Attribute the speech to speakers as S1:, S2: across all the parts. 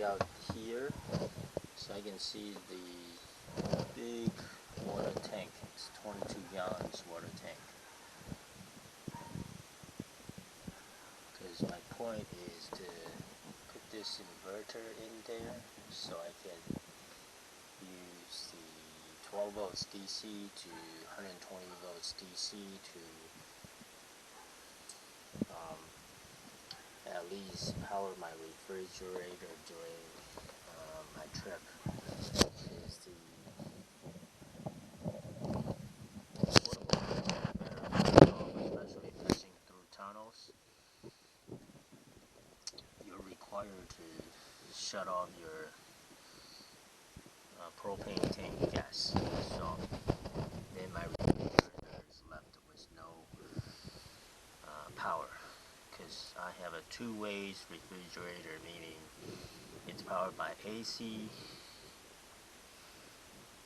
S1: dig out here so I can see the big water tank. It's 22 gallons water tank. Because my point is to put this inverter in there so I can use the 12 volts DC to 120 volts DC to at least power my refrigerator during my trip. Is the especially passing through tunnels, you're required to shut off your propane tank gas. So then my refrigerator is left with no power, because I have a two-way refrigerator, meaning it's powered by AC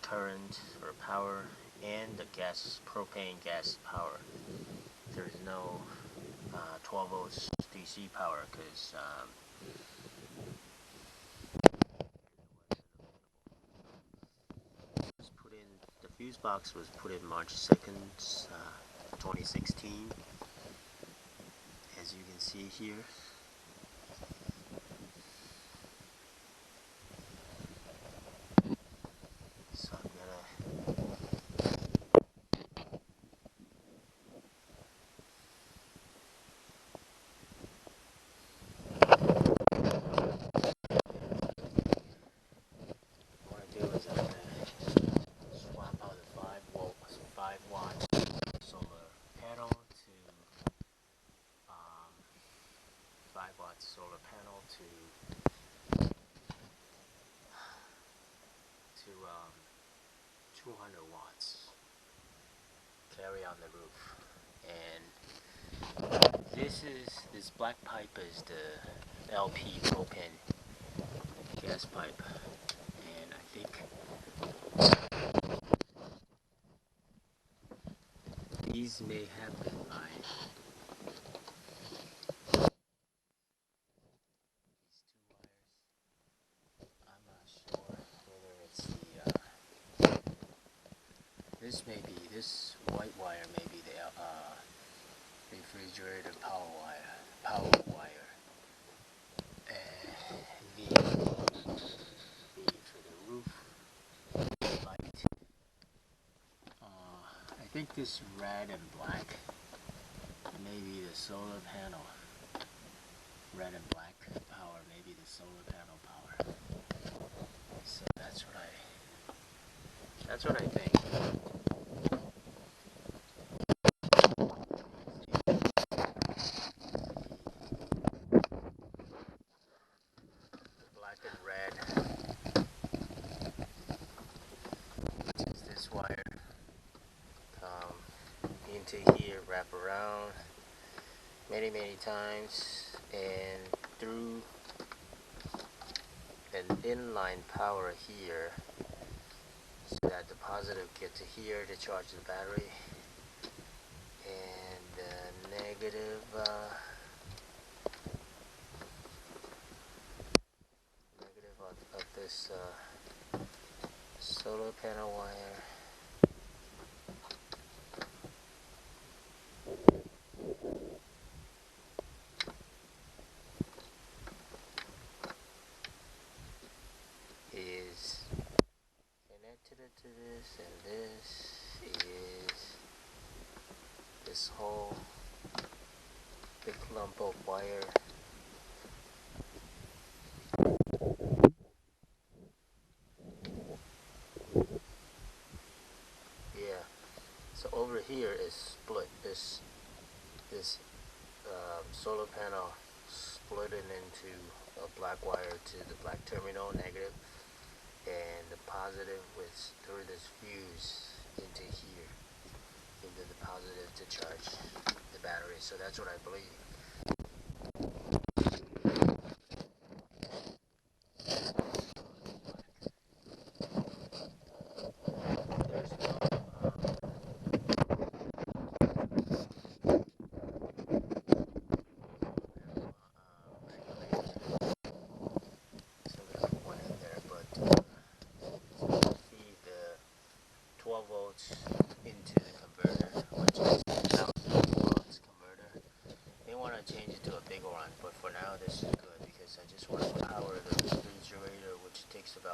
S1: current or power and the gas, propane gas power. There's no 12 volts DC power because the fuse box was put in March 2nd, 2016, as you can see here. So I'm gonna swap out the 5 watt solar panel to 5 watt solar panel to 200 watts. Carry on the roof, and this black pipe is the LP propane gas pipe, and I think these may have been lined. These two wires, I'm not sure whether it's this white wire may be the refrigerator power wire, and the for the roof light. I think this red and black may be the solar panel. Red and black power may be the solar panel power. So that's what I think. Black and red, which is this wire, into here, wrap around many times, and through an inline power here, so that the positive gets to here to charge the battery, and the negative of this solar panel wire is connected to this, and this is this whole big lump of wire. Yeah, so over here is split. This solar panel split it into a black wire to the black terminal, negative, and the positive was through this fuse into here, into the positive to charge the battery. So that's what I believe.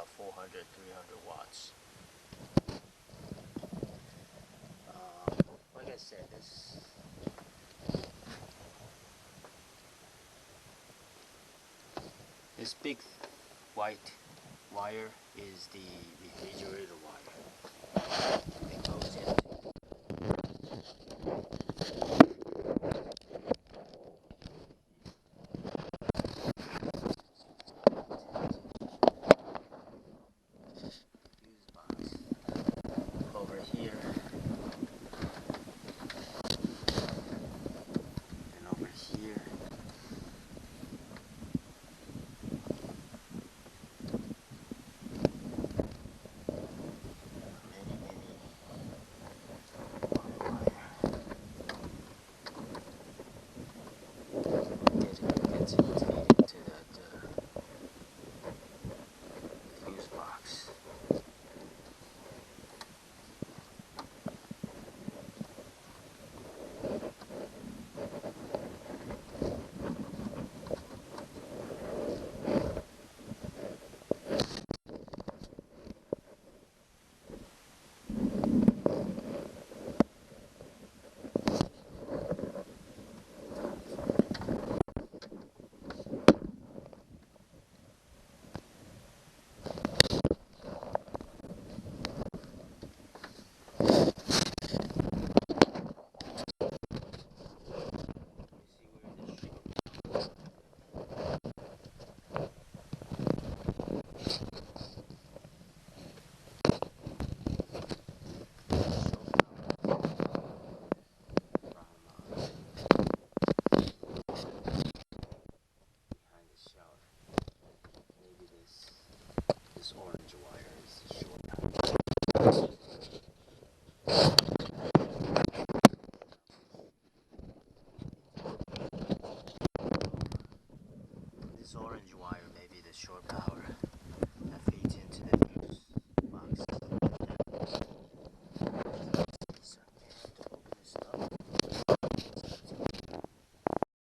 S1: about 400, 300 watts. Like I said, this big white wire is the refrigerator wire. It goes into fuse box over here and over here. Gets into that fuse box. This orange wire is the short. This orange wire may be the short power.